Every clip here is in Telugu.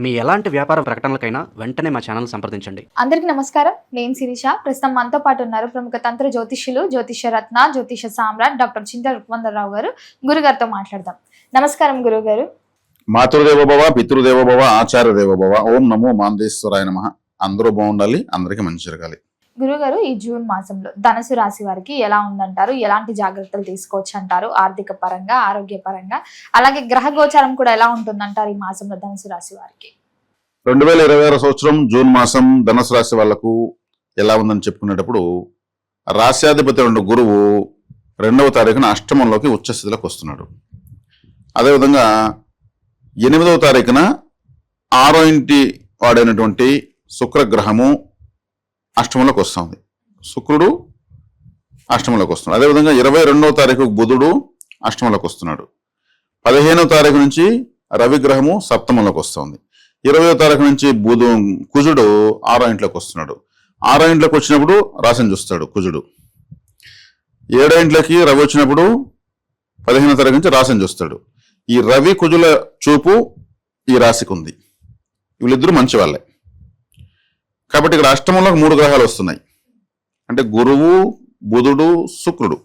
మీ ఎలాంటి వ్యాపార ప్రకటనలకైనా వెంటనే మా ఛానల్ సంప్రదించండి. అందరికీ నమస్కారం. నేను శిరీష. ప్రస్తుతం మనతో పాటు ఉన్నారు ప్రముఖ తంత్ర జ్యోతిష్యులు, జ్యోతిష రత్న, జ్యోతిష సామ్రాట్ డాక్టర్ చింత రుక్మందరావు గారు. గురుగారితో మాట్లాడదాం. నమస్కారం గురుగారు. మాతృదేవోభవ, పితృదేవోభవ, ఆచార్య దేవోభవ. ఓం నమో మాందేశ్వరాయ నమః. అందరూ బాగుండాలి, అందరికీ మంచి జరగాలి. గురుగారు, ఈ జూన్ మాసంలో ధనుసు రాశి వారికి ఎలా ఉందంటారు? ఎలాంటి జాగ్రత్తలు తీసుకోవచ్చు అంటారు? ఆర్థిక పరంగా, ఆరోగ్య పరంగా, అలాగే గ్రహ గోచారం కూడా ఎలా ఉంటుందంటారు ఈ మాసంలో ధనుసు రాశి వారికి? 2026 సంవత్సరం జూన్ మాసం ధనుసు రాశి వాళ్లకు ఎలా ఉందని చెప్పుకునేటప్పుడు, రాశ్యాధిపతి గురువు 2వ తారీఖున అష్టమంలోకి ఉచ్చస్థితిలోకి వస్తున్నాడు. అదేవిధంగా 8వ తారీఖున 6వ ఇంటి వాడైనటువంటి శుక్రగ్రహము అష్టమంలోకి వస్తుంది. శుక్రుడు అష్టమంలోకి వస్తున్నాడు. అదేవిధంగా 22వ తారీఖు బుధుడు అష్టమంలోకి వస్తున్నాడు. 15వ తారీఖు నుంచి రవిగ్రహము సప్తమంలోకి వస్తుంది. 20వ తారీఖు నుంచి కుజుడు 6వ ఇంట్లోకి వస్తున్నాడు. 6వ ఇంట్లోకి వచ్చినప్పుడు రాశిని చూస్తాడు కుజుడు. 7వ ఇంట్లోకి రవి వచ్చినప్పుడు 15వ తారీఖు నుంచి రాశిని చూస్తాడు. ఈ రవి కుజుల చూపు ఈ రాశికి ఉంది. వీళ్ళిద్దరూ మంచి వాళ్ళే. కాబట్టి ఇక్కడ అష్టమంలోకి 3 గ్రహాలు వస్తున్నాయి. అంటే గురువు, బుధుడు, శుక్రుడు.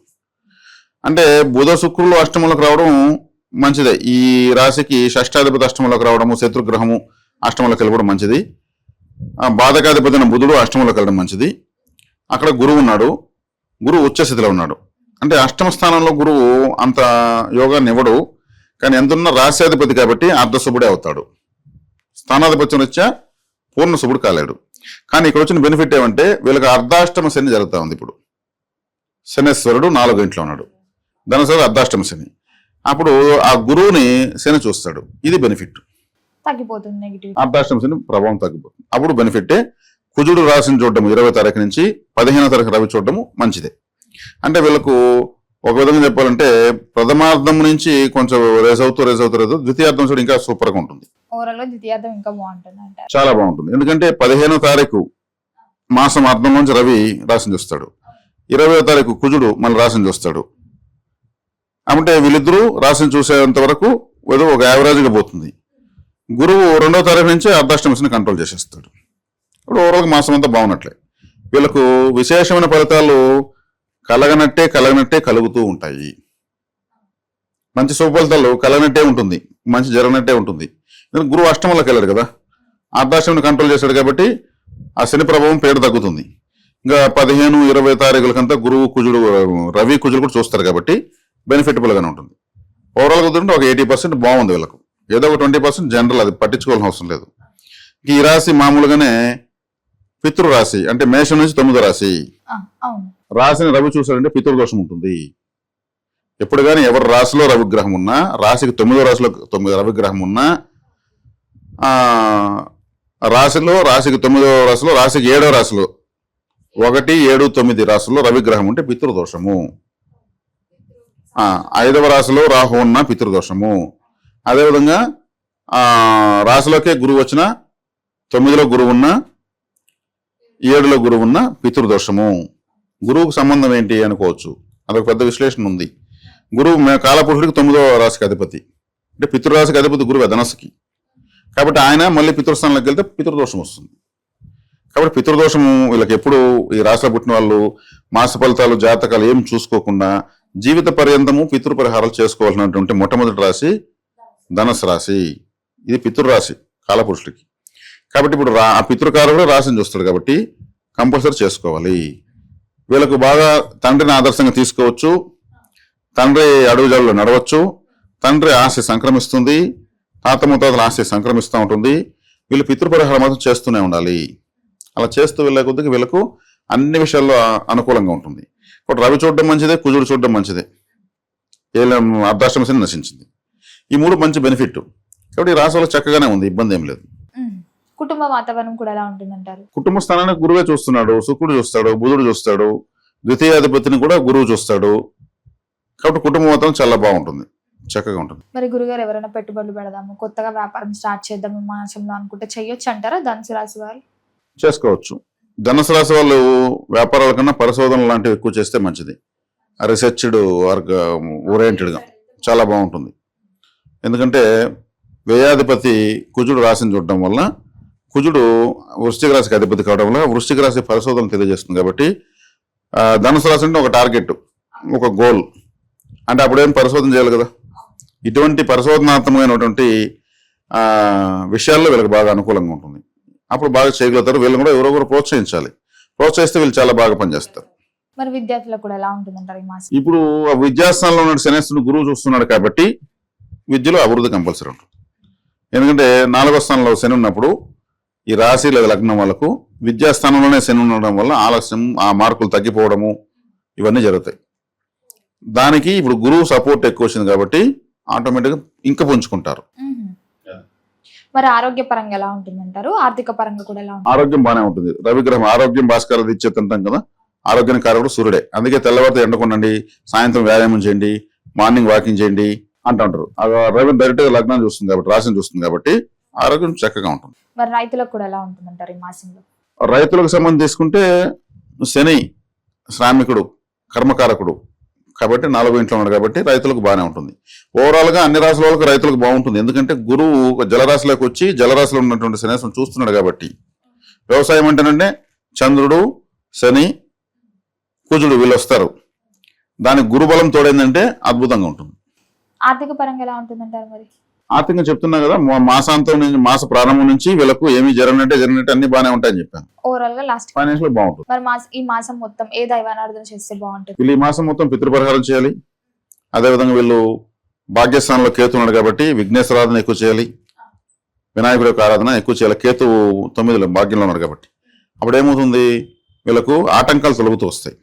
అంటే బుధ శుక్రులు అష్టమంలోకి రావడం మంచిదే. ఈ రాశికి షష్టాధిపతి అష్టమంలోకి రావడము, శత్రుగ్రహము అష్టమంలోకి వెళ్ళడం మంచిది. బాధకాధిపతి బుధుడు అష్టమంలోకి వెళ్ళడం మంచిది. అక్కడ గురువు ఉన్నాడు. గురువు ఉచ్చస్థితిలో ఉన్నాడు. అంటే అష్టమ స్థానంలో గురువు అంత యోగాన్ని ఇవ్వడు. కానీ ఎంతున్న రాశ్యాధిపతి కాబట్టి అర్ధశుభుడే అవుతాడు. స్థానాధిపత్యం రీత్యా పూర్ణ శుభుడు కాలేడు. కానీ ఇక్కడ వచ్చిన బెనిఫిట్ ఏమంటే వీళ్ళకి అర్ధాష్టమ శని జరుగుతూ ఉంది. ఇప్పుడు శనేశ్వరుడు 4వ ఇంట్లో ఉన్నాడు. ధనుసు అర్ధాష్టమ శని. అప్పుడు ఆ గురువుని శని చూస్తాడు. ఇది బెనిఫిట్. తగ్గిపోతుంది నెగిటివ్. అర్ధాష్టమ శని ప్రభావం తగ్గిపోతుంది. అప్పుడు బెనిఫిటే. కుజుడు రాశిని చూడడం 20వ తారీఖు నుంచి 15వ తారీఖు రవి చూడడము మంచిదే. అంటే వీళ్ళకు ఒక విధంగా చెప్పాలంటే ప్రథమార్థం నుంచి కొంచెం రేస్ అవుతూ ద్వితీయార్థం చూడ ఇంకా సూపర్ గా ఉంటుంది. ఓవరాల్ గా ద్వితీయార్థం ఇంకా బాగుంటుంది అంటారు. చాలా బాగుంటుంది. ఎందుకంటే 15వ తారీఖు మాసం అర్థం నుంచి రవి రాశిని చూస్తాడు. 20వ తారీఖు కుజుడు మళ్ళీ రాశిని చూస్తాడు. అంటే వీళ్ళిద్దరూ రాశిని చూసేంత వరకు ఏదో ఒక యావరేజ్గా పోతుంది. గురువు 2వ తారీఖు నుంచి అర్ధాష్టమశని కంట్రోల్ చేసేస్తాడు. ఇప్పుడు ఓవరాల్గా మాసం అంతా బాగున్నట్లే. వీళ్ళకు విశేషమైన ఫలితాలు కలగనట్టే కలుగుతూ ఉంటాయి. మంచి శుభ ఫలితాలు కలగనట్టే ఉంటుంది, మంచి జరగనట్టే ఉంటుంది. గురువు అష్టమంలోకి వెళ్ళాడు కదా, అర్ధాష్టమిని కంట్రోల్ చేశాడు కాబట్టి ఆ శని ప్రభావం పేరు తగ్గుతుంది. ఇంకా 15, 20 తారీఖులకంతా గురువు కుజుడు రవి కుజుడు కూడా చూస్తారు కాబట్టి బెనిఫిటబుల్ గానే ఉంటుంది. ఓవరాల్ గా ఒక 80% బాగుంది వీళ్ళకు. ఏదో ఒక 20% జనరల్, అది పట్టించుకోవాల్సిన అవసరం లేదు. ఈ రాశి మామూలుగానే పితృరాశి, అంటే మేషం నుంచి 9వ రాశి. రాశిని రవి చూసాడంటే పితృదోషం ఉంటుంది. ఎప్పుడు కానీ ఎవరి రాశిలో రవిగ్రహం ఉన్నా, రాశికి 9వ రాశిలో 9 రవిగ్రహం ఉన్నా, రాశికి 9వ రాశిలో, రాశికి 7వ రాశిలో 1, 7, 9 రాశుల్లో రవిగ్రహం ఉంటే పితృదోషము. 5వ రాశిలో రాహు ఉన్న పితృదోషము. అదేవిధంగా రాశిలోకే గురువు వచ్చిన 9లో గురువు ఉన్న, 7లో గురువు ఉన్న పితృదోషము. గురువుకు సంబంధం ఏంటి అనుకోవచ్చు. అదొక పెద్ద విశ్లేషణ ఉంది. గురువు కాలపురుషుడికి 9వ రాశికి అధిపతి, అంటే పితృరాశికి అధిపతి గురువు ధనస్సుకి. కాబట్టి ఆయన మళ్ళీ పితృస్థానంలోకి వెళ్తే పితృదోషం వస్తుంది. కాబట్టి పితృదోషము వీళ్ళకి ఎప్పుడు ఈ రాశిలో పుట్టిన వాళ్ళు మాస ఫలితాలు, జాతకాలు ఏం చూసుకోకుండా జీవిత పర్యంతము పితృపరిహారాలు చేసుకోవాల్సినటువంటి మొట్టమొదటి రాశి ధనుసు రాశి. ఇది పితృరాశి కాలపురుషుడికి. కాబట్టి ఇప్పుడు ఆ పితృకారుడు రాశిని చూస్తాడు కాబట్టి కంపల్సరీ చేసుకోవాలి. వీళ్ళకు బాగా తండ్రిని ఆదర్శంగా తీసుకోవచ్చు. తండ్రి అడుగుజాడలో నడవచ్చు. తండ్రి ఆస్తి సంక్రమిస్తుంది. తాత ముత్తాతల ఆస్తి సంక్రమిస్తూ ఉంటుంది. వీళ్ళు పితృపరిహారం మాత్రం చేస్తూనే ఉండాలి. అలా చేస్తూ వెళ్ళే కొద్దిగా వీళ్ళకు అన్ని విషయాల్లో అనుకూలంగా ఉంటుంది. ఇప్పుడు రవి చూడడం మంచిదే, కుజుడు చూడడం మంచిదే. అర్ధాష్టమ శని నశించింది. ఈ 3 మంచి బెనిఫిట్. కాబట్టి ఈ రాశి వాళ్ళకి చక్కగానే ఉంది, ఇబ్బంది ఏం లేదు. కుటుంబ వాతావరణం కూడా ఎలా ఉంటుందంటారు? కుటుంబ స్థానాన్ని గురువే చూస్తున్నాడు, శుక్రుడు చూస్తాడు, బుధుడు చూస్తాడు, ద్వితీయాధిపతిని కూడా గురువు చూస్తాడు. కాబట్టి కుటుంబ వాతావరణం చాలా బాగుంటుంది, చక్కగా ఉంటుంది. మరి గురుగారు, ఎవరైనా పెట్టుబడులు పెడదాము, కొత్తగా వ్యాపారం స్టార్ట్ చేద్దాము మాసంలో అనుకుంటే చెయ్యొచ్చు అంటారా ధనుసు రాశి వారు? చేసుకోవచ్చు. ధనుసు రాశి వాళ్ళు వ్యాపారాల కన్నా పరిశోధనలు లాంటివి ఎక్కువ చేస్తే మంచిది. రీసెర్చ్డ్ ఓరియంటెడ్గా చాలా బాగుంటుంది. ఎందుకంటే వ్యయాధిపతి కుజుడు రాశిని చూడటం వల్ల కుజుడు వృశ్చిక రాశికి అధిపతి కావడం వల్ల వృశ్చిక రాశి పరిశోధన తెలియజేస్తుంది కాబట్టి ధనుసు రాశి అంటే ఒక టార్గెట్, ఒక గోల్. అంటే అప్పుడేం పరిశోధన చేయాలి కదా. ఇటువంటి పరిశోధనాత్మకమైనటువంటి విషయాల్లో వీళ్ళకి బాగా అనుకూలంగా ఉంటుంది. అప్పుడు బాగా చేయగలుగుతారు. వీళ్ళని కూడా ఎవరో ప్రోత్సహించాలి. ప్రోత్సహిస్తే వీళ్ళు చాలా బాగా పనిచేస్తారు. మరి విద్యార్థులకు కూడా ఎలా ఉంటుందంటారు ఈ మాసం? ఇప్పుడు ఆ విద్యాస్థానంలో ఉన్న శనేశ్వరుడు గురువు చూస్తున్నాడు కాబట్టి విద్యలో అభివృద్ధి కంపల్సరీ ఉంటుంది. ఎందుకంటే 4వ స్థానంలో శని ఉన్నప్పుడు ఈ రాశి లేదా లగ్నం వాళ్ళకు విద్యాస్థానంలోనే శని ఉండడం వల్ల ఆలస్యం, ఆ మార్కులు తగ్గిపోవడము ఇవన్నీ జరుగుతాయి. దానికి ఇప్పుడు గురువు సపోర్ట్ ఎక్కువ వచ్చింది కాబట్టి ఆటోమేటిక్గా ఇంకా పుంజుకుంటారు. మరి ఆరోగ్యపరంగా ఎలా ఉంటుందంటారు? ఆర్థిక పరంగా కూడా ఎలా ఉంటుంది? ఆరోగ్యం బాగానే ఉంటుంది. రవిగ్రహం ఆరోగ్యం భాస్కర ఇచ్చేది అంటాం కదా, ఆరోగ్యానికి కారకుడు సూర్యుడే. అందుకే తెల్లవారితో ఎండకొనండి, సాయంత్రం వ్యాయామం చేయండి, మార్నింగ్ వాకింగ్ చేయండి అంటుంటారు. రవి డైరెక్ట్ గా లగ్నం చూస్తుంది కాబట్టి, రాశిని చూస్తుంది కాబట్టి ఆరోగ్యం చక్కగా ఉంటుంది. మరి రైతులకు కూడా ఎలా ఉంటుందంటారు ఈ మాసంలో? రైతులకు సంబంధించి తీసుకుంటే శని శ్రామికుడు, కర్మకారకుడు కాబట్టి 4వ ఇంట్లో ఉన్నాడు కాబట్టి రైతులకు బాగానే ఉంటుంది. ఓవరాల్ గా అన్ని రాశుల వాళ్ళకి రైతులకు బాగుంటుంది. ఎందుకంటే గురువు జలరాశిలోకి వచ్చి జలరాశిలో ఉన్నటువంటి శనేశ్వరం చూస్తున్నాడు కాబట్టి. వ్యవసాయం అంటేనంటే చంద్రుడు, శని, కుజుడు వీళ్ళు వస్తారు. దానికి గురుబలం తోడైందంటే అద్భుతంగా ఉంటుంది. ఆర్థిక పరంగా ఎలా ఉంటుందంటారు? మరి ఆర్థికంగా చెప్తున్నా కదా, మాసాంతం నుంచి మాస ప్రారంభం నుంచి వీళ్ళకు ఏమి జరిగినట్టే అన్ని బాగానే ఉంటాయని చెప్పాను. ఓవరాల్ గా లాస్ట్ ఫైనాన్షియల్ బాగుంటుంది. మరి ఈ మాసం మొత్తం ఏ దైవారాధన చేస్తే బాగుంటుంది? వీళ్ళు ఈ మాసం మొత్తం పితృపరిహారం చేయాలి. అదేవిధంగా వీళ్ళు భాగ్యస్థానంలో కేతు ఉన్నాడు కాబట్టి విఘ్నేశ్వరాధన ఎక్కువ చేయాలి, వినాయకుడి యొక్క ఆరాధన ఎక్కువ చేయాలి. కేతు 9లో భాగ్యంలో ఉన్నాడు కాబట్టి అప్పుడు ఏమవుతుంది, వీళ్ళకు ఆటంకాలు తొలగుతూ వస్తాయి.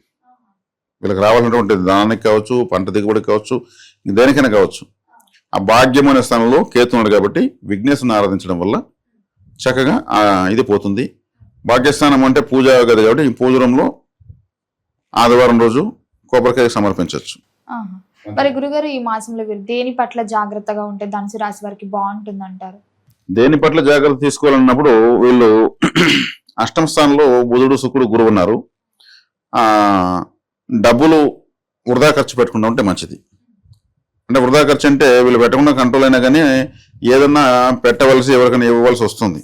వీళ్ళకి రావాల్సినటువంటి ధనానికి కావచ్చు, పంట దిగుబడికి కావచ్చు, దేనికైనా కావచ్చు. ఆ భాగ్యం అనే స్థానంలో కేతు ఉన్నాడు కాబట్టి విఘ్నేశ్వరుని ఆరాధించడం వల్ల చక్కగా ఇది పోతుంది. భాగ్యస్థానం అంటే పూజా గది కాబట్టి ఈ పూజరంలో ఆదివారం రోజు కొబ్బరికాయ సమర్పించవచ్చు. మరి గురుగారు ఈ మాసంలో వీరు దేని పట్ల జాగ్రత్తగా ఉంటే ధనుసు రాశి వారికి బాగుంటుంది అంటారు? దేని పట్ల జాగ్రత్త తీసుకోవాలన్నప్పుడు వీళ్ళు అష్టమ స్థానంలో బుధుడు, శుక్రుడు, గురువు ఉన్నారు. డబ్బులు వృధా ఖర్చు పెట్టకుండా ఉంటే మంచిది. అంటే వృధా ఖర్చు అంటే వీళ్ళు పెట్టకుండా కంట్రోల్ అయినా కానీ ఏదన్నా పెట్టవలసి ఎవరికైనా ఇవ్వవలసి వస్తుంది.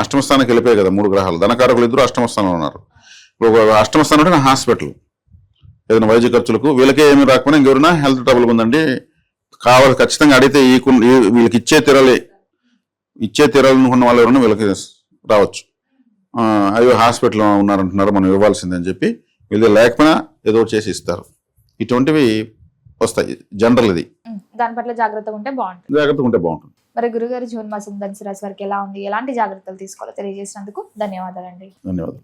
అష్టమ స్థానానికి వెళ్ళిపోయాయి కదా 3 గ్రహాలు. ధనకారకులు ఇద్దరు అష్టమ స్థానంలో ఉన్నారు. ఇప్పుడు అష్టమ స్థానం అంటే హాస్పిటల్, ఏదైనా వైద్య ఖర్చులకు వీళ్ళకే ఏమి రాకపోయినా ఇంకెవరైనా హెల్త్ ట్రబుల్ ఉందండి కావాలి ఖచ్చితంగా అడిగితే వీళ్ళకి ఇచ్చే తీరాలనుకున్న వాళ్ళు ఎవరైనా వీళ్ళకి రావచ్చు. అయ్యో హాస్పిటల్ ఉన్నారంటున్నారు, మనం ఇవ్వాల్సిందని చెప్పి వీళ్ళు లేకపోయినా ఏదో చేసి ఇస్తారు. ఇటువంటివి వస్తాయి జనరల్. ఇది దాని పట్ల జాగ్రత్తగా ఉంటే బాగుంటుంది. మరి గురుగారు జూన్ మాసం ధనుసు రాశి వారికి ఎలా ఉంది, ఎలాంటి జాగ్రత్తలు తీసుకోవాలో తెలియజేసినందుకు ధన్యవాదాలండి. ధన్యవాదాలు.